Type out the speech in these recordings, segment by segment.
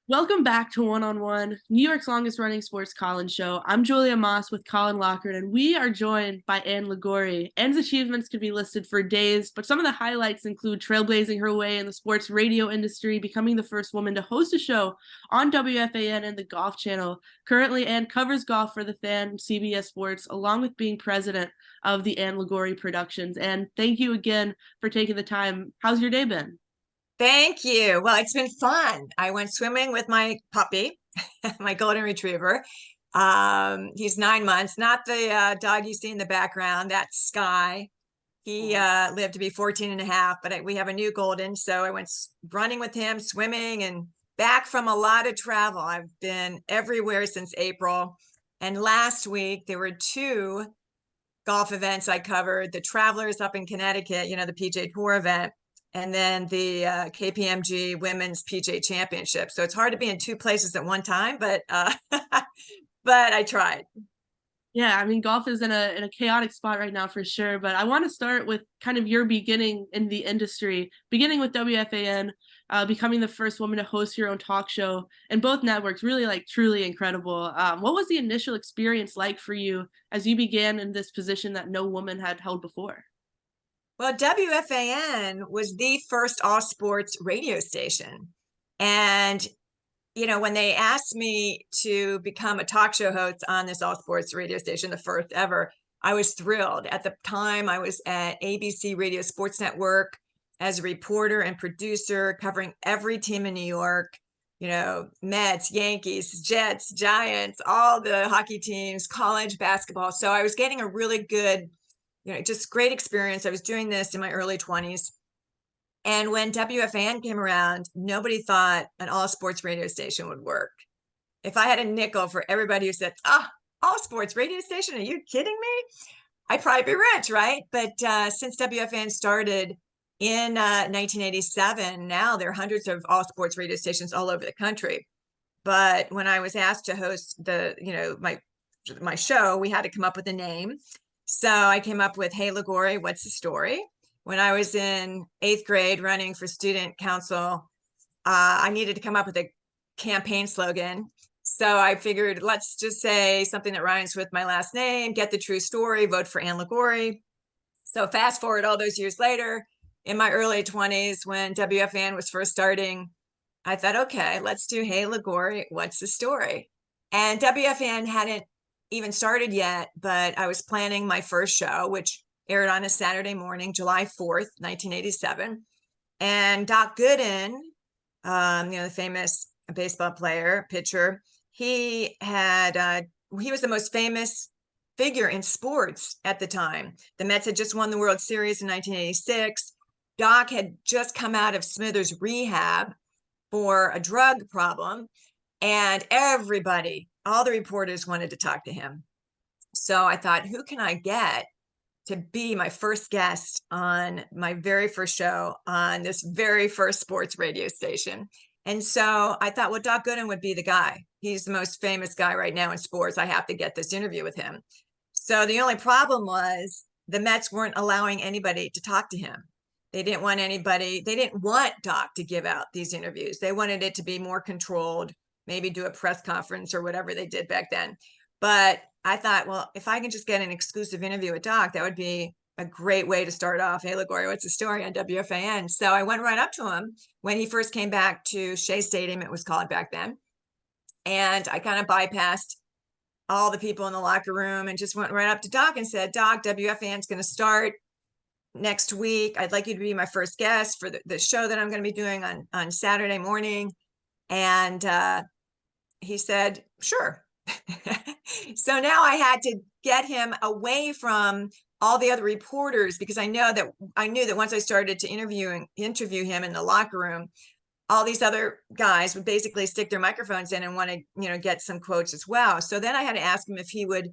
Welcome back to One on One, New York's longest running sports call-in show. I'm Julia Moss with Colin Loughran, and we are joined by Ann Liguori. Ann's achievements could be listed for days, but some of the highlights include trailblazing her way in the sports radio industry, becoming the first woman to host a show on WFAN and the Golf Channel. Currently, Ann covers golf for the Fan CBS Sports, along with being president of the Ann Liguori Productions. And thank you again for taking the time. How's your day been? Thank you. Well, it's been fun. I went swimming with my puppy, my golden retriever. He's 9 months, not the dog you see in the background. That's Sky. He lived to be 14 and a half, but we have a new golden. So I went running with him, swimming, and back from a lot of travel. I've been everywhere since April. And last week, there were two golf events I covered, the Travelers up in Connecticut, the PGA Tour event, and then the KPMG Women's PGA Championship. So it's hard to be in two places at one time, but but I tried. Yeah, I mean, golf is in a chaotic spot right now for sure. But I want to start with kind of your beginning in the industry, beginning with WFAN, becoming the first woman to host your own talk show, and both networks really like truly incredible. What was the initial experience like for you as you began in this position that no woman had held before? Well, WFAN was the first all sports radio station. And, when they asked me to become a talk show host on this all sports radio station, the first ever, I was thrilled. At the time, I was at ABC Radio Sports Network as a reporter and producer, covering every team in New York, Mets, Yankees, Jets, Giants, all the hockey teams, college basketball. So I was getting a really good just great experience. I was doing this in my early 20s. And when WFAN came around, nobody thought an all sports radio station would work. If I had a nickel for everybody who said, all sports radio station, are you kidding me? I'd probably be rich, right? But since WFAN started in 1987, now there are hundreds of all sports radio stations all over the country. But when I was asked to host my show, we had to come up with a name. So I came up with, Hey Liguori, what's the story? When I was in 8th grade running for student council, I needed to come up with a campaign slogan. So I figured, let's just say something that rhymes with my last name, get the true story, vote for Ann Liguori. So fast forward all those years later, in my early 20s, when WFAN was first starting, I thought, okay, let's do Hey Liguori, what's the story? And WFAN hadn't even started yet, but I was planning my first show, which aired on a Saturday morning, July 4th, 1987. And Doc Gooden, the famous baseball player, pitcher, he was the most famous figure in sports at the time. The Mets had just won the World Series in 1986. Doc had just come out of Smithers rehab for a drug problem, and everybody, all the reporters wanted to talk to him. So I thought, who can I get to be my first guest on my very first show on this very first sports radio station? And so I thought, well, Doc Gooden would be the guy. He's the most famous guy right now in sports. I have to get this interview with him. So the only problem was the Mets weren't allowing anybody to talk to him. They didn't want Doc to give out these interviews. They wanted it to be more controlled, maybe do a press conference or whatever they did back then. But I thought, well, if I can just get an exclusive interview with Doc, that would be a great way to start off. Hey, Liguori, what's the story on WFAN? So I went right up to him when he first came back to Shea Stadium, it was called back then. And I kind of bypassed all the people in the locker room and just went right up to Doc and said, Doc, WFAN's going to start next week. I'd like you to be my first guest for the show that I'm going to be doing on Saturday morning. And he said, sure. So now I had to get him away from all the other reporters, because I knew that once I started to interview him in the locker room, all these other guys would basically stick their microphones in and want to, get some quotes as well. So then I had to ask him if he would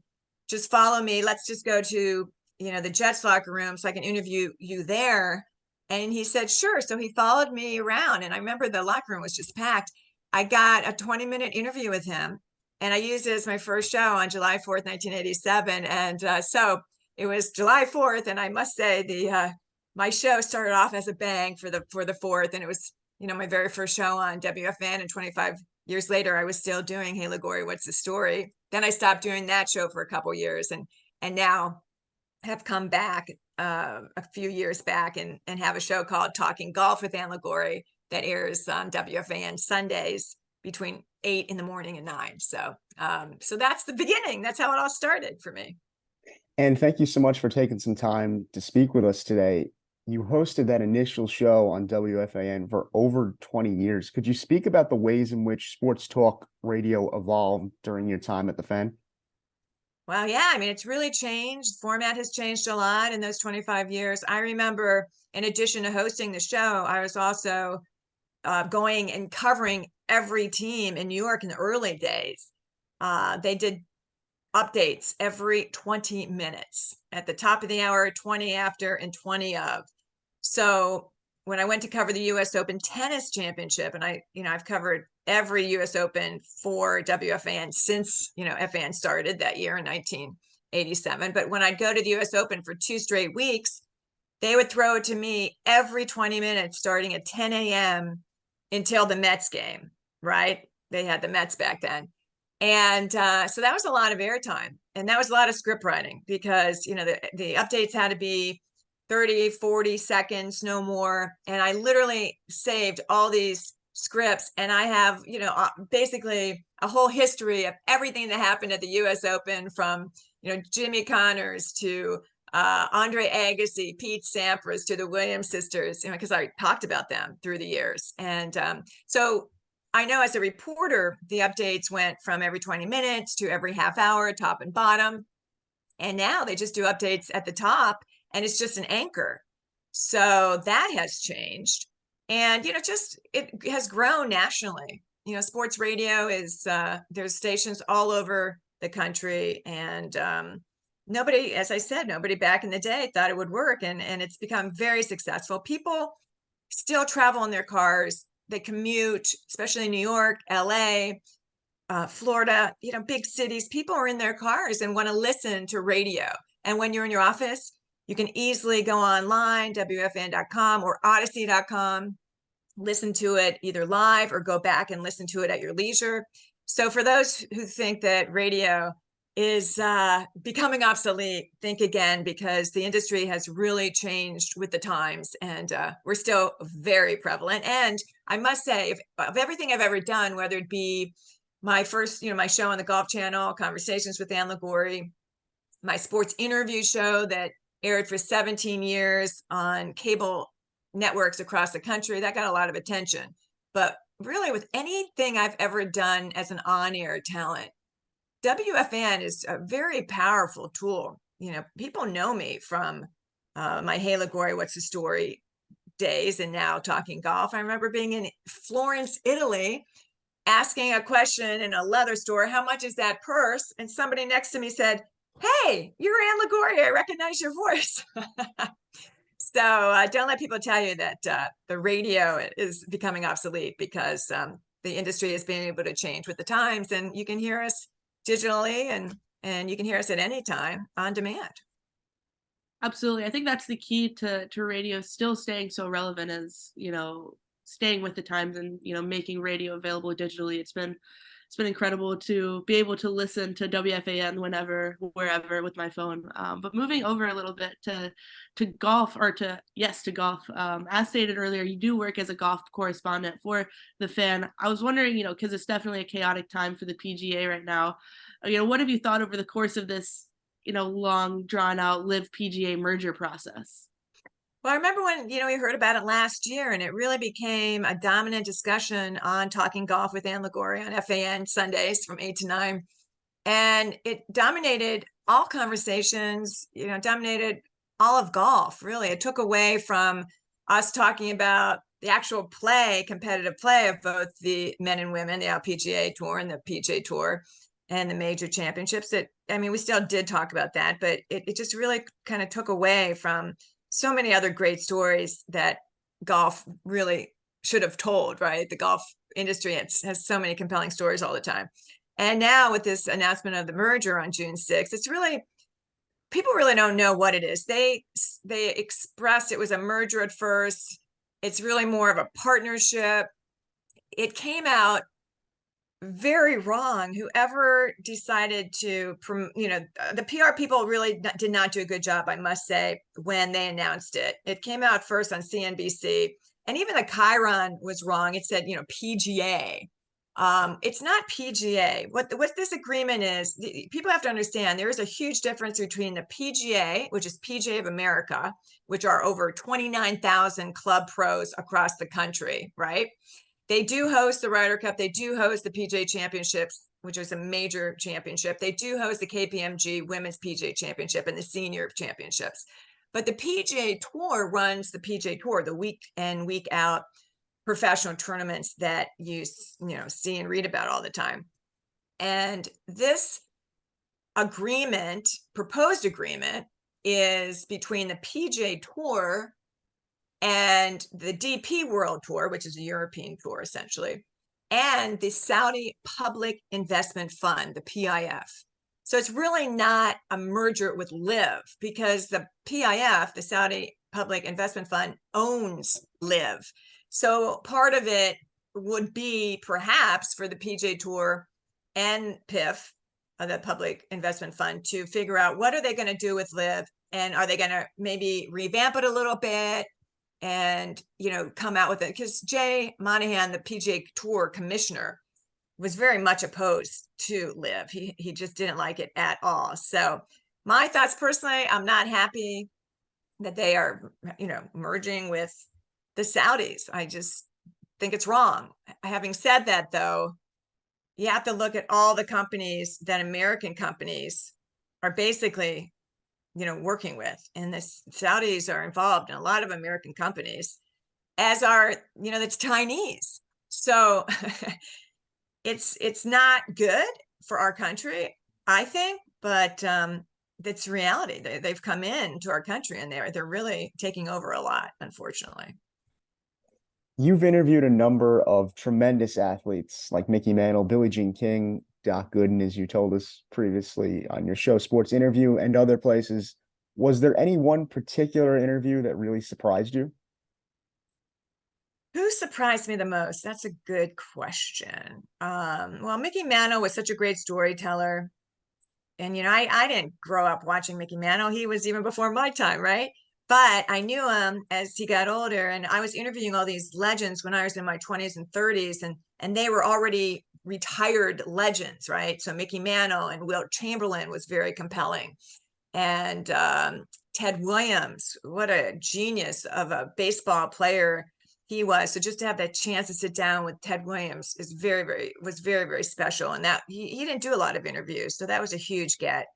just follow me. Let's just go to, the Jets locker room so I can interview you there. And he said, sure. So he followed me around, and I remember the locker room was just packed. I got a 20-minute interview with him, and I used it as my first show on July 4th, 1987. And so it was July 4th. And I must say my show started off as a bang for the 4th. And it was, my very first show on WFN in 25 years later, I was still doing Hey Liguori, What's the Story? Then I stopped doing that show for a couple years, and now have come back a few years back and have a show called Talking Golf with Ann Liguori that airs on WFAN Sundays between 8 in the morning and 9. So that's the beginning. That's how it all started for me. And thank you so much for taking some time to speak with us today. You hosted that initial show on WFAN for over 20 years. Could you speak about the ways in which sports talk radio evolved during your time at the Fan? Well, yeah, I mean, it's really changed. Format has changed a lot in those 25 years. I remember, in addition to hosting the show, I was also going and covering every team in New York in the early days. They did updates every 20 minutes, at the top of the hour, 20 after, and 20 of. So when I went to cover the US Open Tennis Championship, and I've covered every US Open for WFAN since, FAN started that year in 1987. But when I'd go to the US Open for 2 straight weeks, they would throw it to me every 20 minutes, starting at 10 a.m. until the Mets game, right? They had the Mets back then. And so that was a lot of airtime, and that was a lot of script writing, because, the updates had to be 30, 40 seconds, no more. And I literally saved all these scripts, and I have, basically a whole history of everything that happened at the US Open, from, Jimmy Connors to Andre Agassi, Pete Sampras, to the Williams sisters, because I talked about them through the years. And so I know, as a reporter, the updates went from every 20 minutes to every half hour, top and bottom. And now they just do updates at the top, and it's just an anchor. So that has changed. And, it has grown nationally. Sports radio is, there's stations all over the country. And nobody, as I said, nobody back in the day thought it would work. And it's become very successful. People still travel in their cars. They commute, especially in New York, LA, Florida, big cities. People are in their cars and want to listen to radio. And when you're in your office, you can easily go online, WFAN.com or Odyssey.com, listen to it either live or go back and listen to it at your leisure. So for those who think that radio is becoming obsolete, think again, because the industry has really changed with the times, and we're still very prevalent. And I must say, of everything I've ever done, whether it be my first, my show on the Golf Channel, Conversations with Ann Liguori, my sports interview show that aired for 17 years on cable networks across the country, that got a lot of attention. But really, with anything I've ever done as an on-air talent, WFAN is a very powerful tool. People know me from my Hey Liguori, What's the Story days, and now Talking Golf. I remember being in Florence, Italy, asking a question in a leather store, how much is that purse? And somebody next to me said, "Hey, you're Ann Liguori. I recognize your voice." So don't let people tell you that the radio is becoming obsolete, because the industry has been able to change with the times, and you can hear us digitally, and you can hear us at any time on demand. Absolutely. I think that's the key to radio still staying so relevant, is, staying with the times and, making radio available digitally. It's been incredible to be able to listen to WFAN whenever, wherever, with my phone. But moving over a little bit to golf, or to golf. As stated earlier, you do work as a golf correspondent for the Fan. I was wondering, because it's definitely a chaotic time for the PGA right now. What have you thought over the course of this, long drawn out LIV PGA merger process? Well, I remember when, we heard about it last year, and it really became a dominant discussion on Talking Golf with Ann Liguori on FAN Sundays from 8 to 9. And it dominated all conversations, dominated all of golf, really. It took away from us talking about the actual competitive play of both the men and women, the LPGA Tour and the PGA Tour, and the major championships. We still did talk about that, but it just really kind of took away from so many other great stories that golf really should have told, right? The golf industry has so many compelling stories all the time. And now with this announcement of the merger on June 6th, it's really, people really don't know what it is. They expressed it was a merger at first. It's really more of a partnership. It came out very wrong. Whoever decided to, the PR people really did not do a good job, I must say, when they announced it. It came out first on CNBC, and even the Chiron was wrong. It said, PGA. It's not PGA. What this agreement is, people have to understand there is a huge difference between the PGA, which is PGA of America, which are over 29,000 club pros across the country, right? They do host the Ryder Cup. They do host the PGA Championships, which is a major championship. They do host the KPMG Women's PGA Championship and the Senior Championships. But the PGA Tour runs the PGA Tour, the week in, week out professional tournaments that you see and read about all the time. And this agreement, proposed agreement, is between the PGA Tour and the DP World Tour, which is a European tour essentially, and the Saudi Public Investment Fund, the PIF. So it's really not a merger with LIV, because the PIF, the Saudi Public Investment Fund, owns LIV. So part of it would be perhaps for the PGA Tour and PIF, the Public Investment Fund, to figure out what are they going to do with LIV, and are they going to maybe revamp it a little bit and come out with it. Because Jay Monahan, the PGA Tour commissioner, was very much opposed to LIV. He just didn't like it at all. So my thoughts personally, I'm not happy that they are merging with the Saudis. I just think it's wrong. Having said that, though, you have to look at all the companies that American companies are basically working with, and the Saudis are involved in a lot of American companies, as are the Chinese. So it's not good for our country, I think, but it's reality. They've come into our country, and they're really taking over a lot, unfortunately. You've interviewed a number of tremendous athletes like Mickey Mantle, Billie Jean King, Doc Gooden, as you told us previously on your show, Sports Interview, and other places. Was there any one particular interview that really surprised you? Who surprised me the most? That's a good question. Well, Mickey Mantle was such a great storyteller. And, I didn't grow up watching Mickey Mantle. He was even before my time, right? But I knew him as he got older, and I was interviewing all these legends when I was in my 20s and 30s, and they were already retired legends, right? So Mickey Mantle and Wilt Chamberlain was very compelling. And Ted Williams, what a genius of a baseball player he was. So just to have that chance to sit down with Ted Williams was very, very special. And that he didn't do a lot of interviews, so that was a huge get.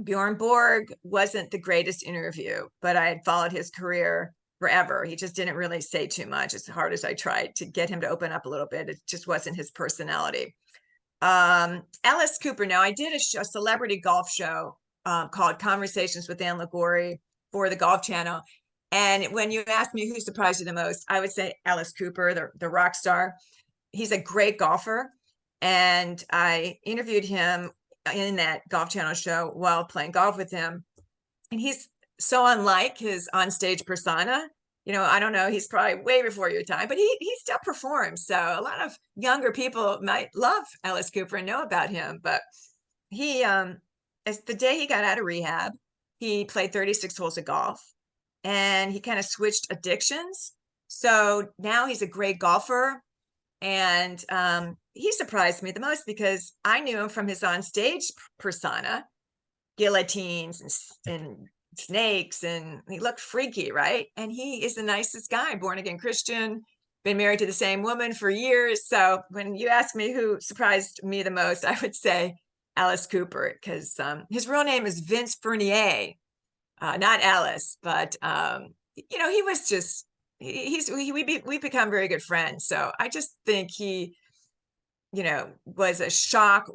Bjorn Borg wasn't the greatest interview, but I had followed his career forever. He just didn't really say too much, as hard as I tried to get him to open up a little bit. It just wasn't his personality. Alice Cooper. Now, I did a celebrity golf show called Conversations with Ann Liguori for the Golf Channel. And when you asked me who surprised you the most, I would say Alice Cooper, the rock star. He's a great golfer. And I interviewed him in that Golf Channel show while playing golf with him. And he's so unlike his onstage persona. I don't know, he's probably way before your time, but he still performs. So a lot of younger people might love Alice Cooper and know about him. But he, as the day he got out of rehab, he played 36 holes of golf, and he kind of switched addictions. So now he's a great golfer. And he surprised me the most because I knew him from his onstage persona, guillotines and snakes, and he looked freaky, right? And he is the nicest guy, born again Christian, been married to the same woman for years. So when you ask me who surprised me the most, I would say Alice Cooper, because his real name is Vince Fernier, not Alice, but he was just we've become very good friends. So I just think he was a shock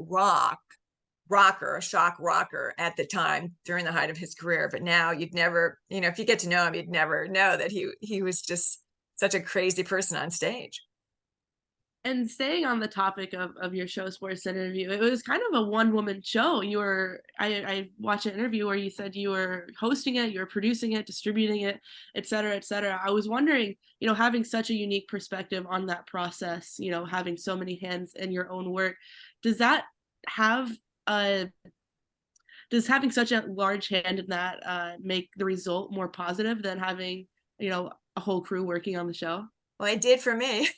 rocker at the time during the height of his career. But now you'd never, if you get to know him, you'd never know that he was just such a crazy person on stage. And staying on the topic of your show, Sports Interview, it was kind of a one-woman show. I watched an interview where you said you were hosting it, you were producing it, distributing it, et cetera, et cetera. I was wondering, having such a unique perspective on that process, having so many hands in your own work, does that have a does having such a large hand in that make the result more positive than having, a whole crew working on the show? Well, it did for me.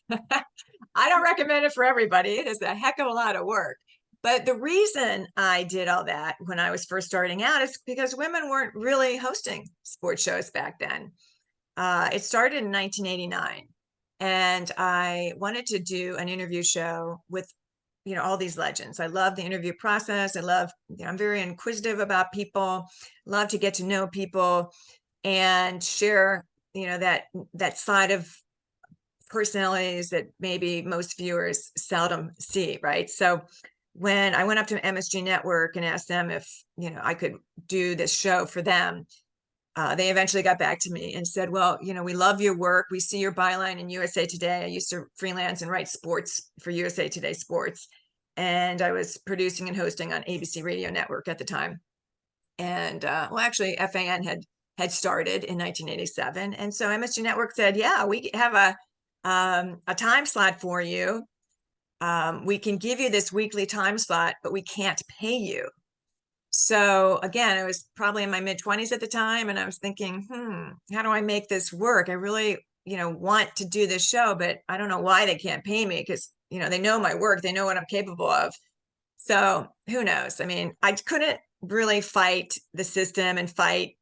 I don't recommend it for everybody. It is a heck of a lot of work. But the reason I did all that when I was first starting out is because women weren't really hosting sports shows back then. It started in 1989, and I wanted to do an interview show with, all these legends. I love the interview process. I'm very inquisitive about people, love to get to know people and share, that side of personalities that maybe most viewers seldom see, right? So when I went up to MSG Network and asked them if, I could do this show for them, they eventually got back to me and said, well, we love your work. We see your byline in USA Today. I used to freelance and write sports for USA Today Sports. And I was producing and hosting on ABC Radio Network at the time. And actually, FAN had started in 1987. And so MSG Network said, yeah, we have a time slot for you. We can give you this weekly time slot, but we can't pay you. So again, I was probably in my mid-20s at the time, and I was thinking, how do I make this work? I really, want to do this show, but I don't know why they can't pay me, because, they know my work, they know what I'm capable of. So who knows? I mean, I couldn't really fight the system and fight,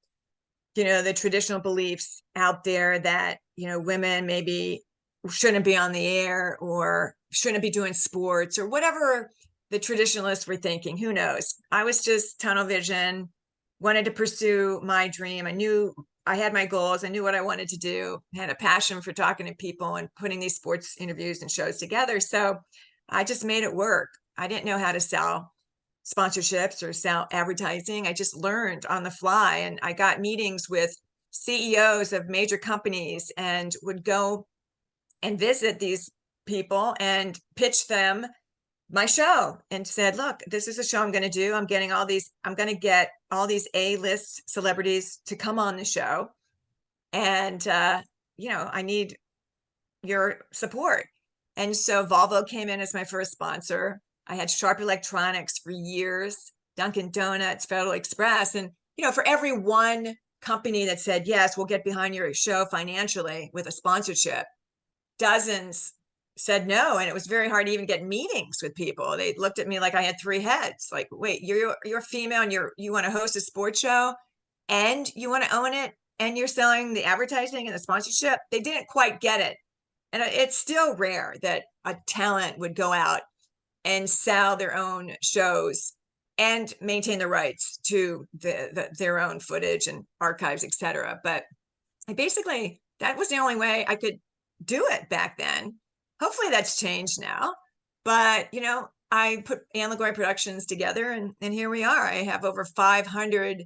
the traditional beliefs out there that, women maybe shouldn't be on the air or shouldn't be doing sports or whatever the traditionalists were thinking. Who knows? I was just tunnel vision, wanted to pursue my dream. I knew I had my goals. I knew what I wanted to do. I had a passion for talking to people and putting these sports interviews and shows together. So I just made it work. I didn't know how to sell sponsorships or sell advertising. I just learned on the fly, and I got meetings with CEOs of major companies and would go and visit these people and pitch them my show and said, look, this is a show I'm going to do. I'm going to get all these A-list celebrities to come on the show. And, I need your support. And so Volvo came in as my first sponsor. I had Sharp Electronics for years, Dunkin' Donuts, Federal Express. And, for every one company that said, yes, we'll get behind your show financially with a sponsorship, dozens said no. And it was very hard to even get meetings with people. They looked at me like I had three heads. Like, wait, you're female and you want to host a sports show and you want to own it and you're selling the advertising and the sponsorship? They didn't quite get it. And it's still rare that a talent would go out and sell their own shows and maintain the rights to their own footage and archives, etc. But basically, that was the only way I could do it back then. Hopefully that's changed now. But, I put Ann Liguori Productions together, and here we are. I have over 500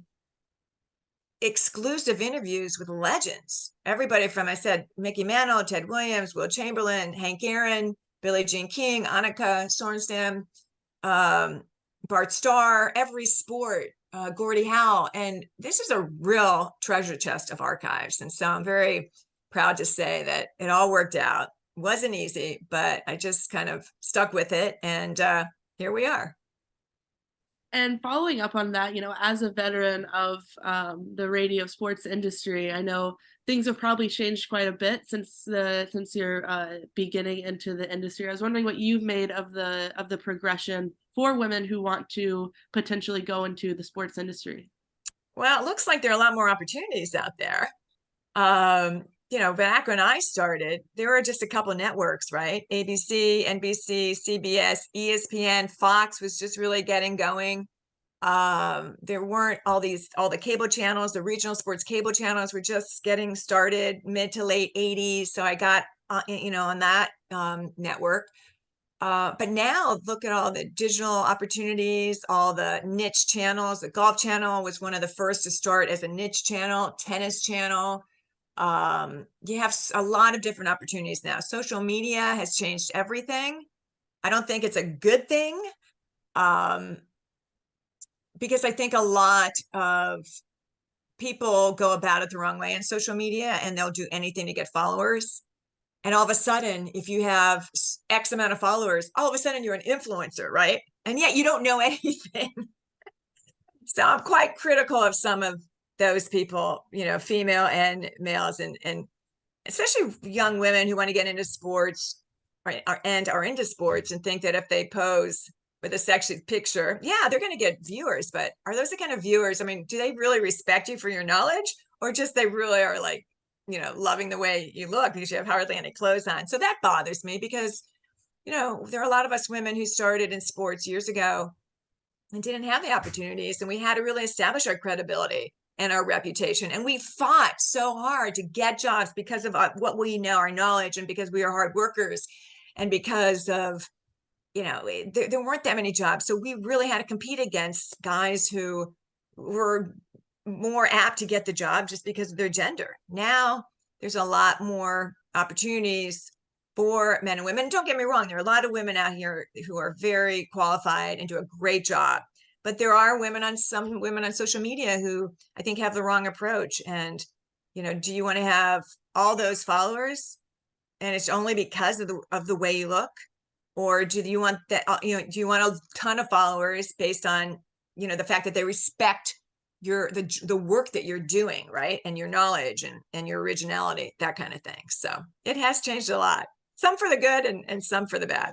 exclusive interviews with legends. Everybody from, I said, Mickey Mantle, Ted Williams, Will Chamberlain, Hank Aaron, Billie Jean King, Annika Sorenstam, Bart Starr, every sport, Gordie Howe. And this is a real treasure chest of archives. And so I'm very proud to say that it all worked out. It wasn't easy, but I just kind of stuck with it. And here we are. And following up on that, as a veteran of the radio sports industry, I know things have probably changed quite a bit since your beginning into the industry. I was wondering what you've made of the progression for women who want to potentially go into the sports industry. Well, it looks like there are a lot more opportunities out there. Back when I started, there were just a couple of networks, right? ABC, NBC, CBS, ESPN, Fox was just really getting going. There weren't all the cable channels, the regional sports cable channels were just getting started mid to late 80s. So I got, on that network. But now look at all the digital opportunities, all the niche channels. The Golf Channel was one of the first to start as a niche channel, Tennis Channel. You have a lot of different opportunities now. Social media has changed everything. I don't think it's a good thing, because I think a lot of people go about it the wrong way in social media, and they'll do anything to get followers. And all of a sudden, if you have X amount of followers, all of a sudden you're an influencer, right? And yet you don't know anything. So I'm quite critical of some of those people, female and males, and especially young women who want to get into sports and are into sports and think that if they pose with a sexy picture, yeah, they're going to get viewers. But are those the kind of viewers? I mean, do they really respect you for your knowledge, or just they really are like, loving the way you look because you have hardly any clothes on? So that bothers me because, there are a lot of us women who started in sports years ago and didn't have the opportunities, and we had to really establish our credibility and our reputation. And we fought so hard to get jobs because of what we know, our knowledge, and because we are hard workers, and because of, there weren't that many jobs. So we really had to compete against guys who were more apt to get the job just because of their gender. Now there's a lot more opportunities for men and women. Don't get me wrong, there are a lot of women out here who are very qualified and do a great job. But there are some women on social media who I think have the wrong approach. And, do you want to have all those followers and it's only because of the way you look? Or do you want that, do you want a ton of followers based on, the fact that they respect the work that you're doing, right? And your knowledge and your originality, that kind of thing. So it has changed a lot, some for the good and some for the bad.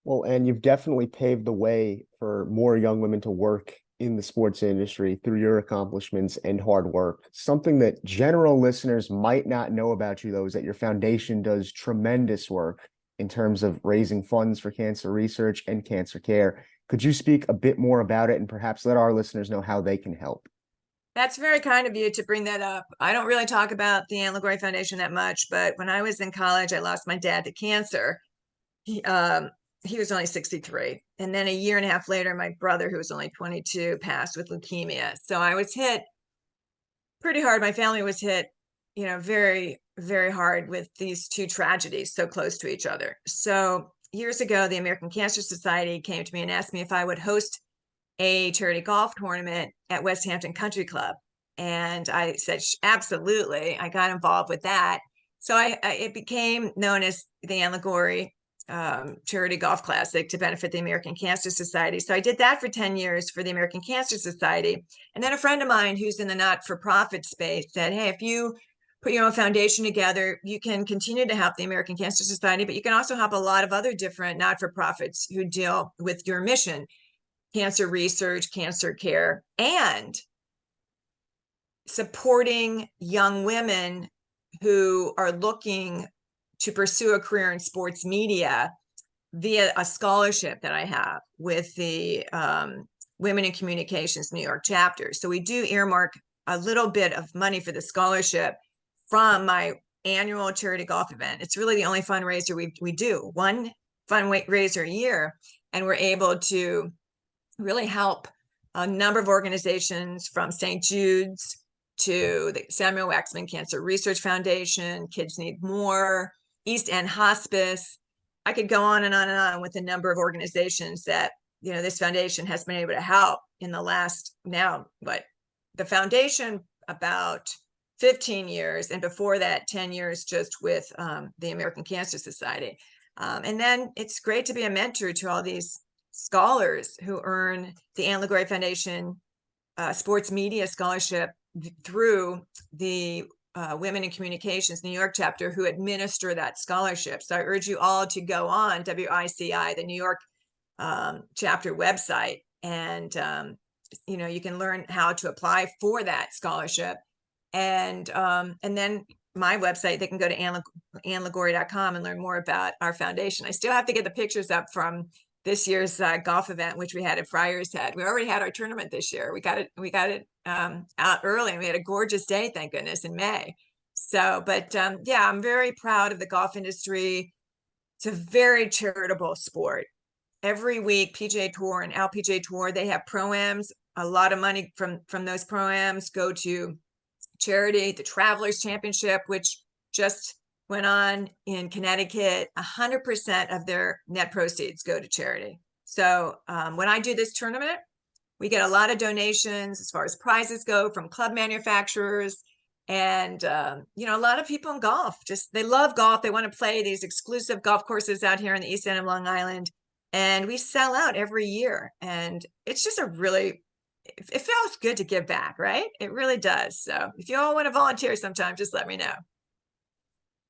Well, and you've definitely paved the way for more young women to work in the sports industry through your accomplishments and hard work. Something that general listeners might not know about you, though, is that your foundation does tremendous work in terms of raising funds for cancer research and cancer care. Could you speak a bit more about it and perhaps let our listeners know how they can help? That's very kind of you to bring that up. I don't really talk about the Ann Liguori Foundation that much, but when I was in college, I lost my dad to cancer. He was only 63. And then a year and a half later, my brother, who was only 22, passed with leukemia. So I was hit pretty hard. My family was hit, very, very hard with these two tragedies so close to each other. So years ago, the American Cancer Society came to me and asked me if I would host a charity golf tournament at West Hampton Country Club. And I said, absolutely. I got involved with that. So it became known as the Ann Liguori Charity Golf Classic to benefit the American Cancer Society. So I did that for 10 years for the American Cancer Society. And then a friend of mine who's in the not-for-profit space said, hey, if you put your own foundation together, you can continue to help the American Cancer Society, but you can also help a lot of other different not-for-profits who deal with your mission: cancer research, cancer care, and supporting young women who are looking to pursue a career in sports media via a scholarship that I have with the Women in Communications New York chapter. So we do earmark a little bit of money for the scholarship from my annual charity golf event. It's really the only fundraiser we do, one fundraiser a year, and we're able to really help a number of organizations, from St. Jude's to the Samuel Waxman Cancer Research Foundation, Kids Need More, East End Hospice. I could go on and on and on with the number of organizations that, this foundation has been able to help in the last the foundation about 15 years, and before that 10 years just with the American Cancer Society. And then it's great to be a mentor to all these scholars who earn the Ann Liguori Foundation Sports Media Scholarship through the Women in Communications New York chapter, who administer that scholarship. So I urge you all to go on WICI, the New York chapter website, and you can learn how to apply for that scholarship. And then my website, they can go to annliguori.com and learn more about our foundation. I still have to get the pictures up from this year's golf event, which we had at Friars Head. We already had our tournament this year. We got it out early, and we had a gorgeous day, thank goodness, in May. So, but yeah, I'm very proud of the golf industry. It's a very charitable sport. Every week, PGA Tour and LPGA Tour, they have pro-ams. A lot of money from those pro-ams go to charity, the Travelers Championship, which just went on in Connecticut. 100% of their net proceeds go to charity. So when I do this tournament, we get a lot of donations as far as prizes go from club manufacturers. And, you know, a lot of people in golf, they love golf. They want to play these exclusive golf courses out here in the East End of Long Island. And we sell out every year. And it's just it feels good to give back, right? It really does. So if you all want to volunteer sometime, just let me know.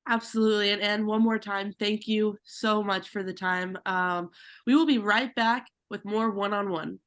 Absolutely. And one more time, thank you so much for the time. We will be right back with more one-on-one.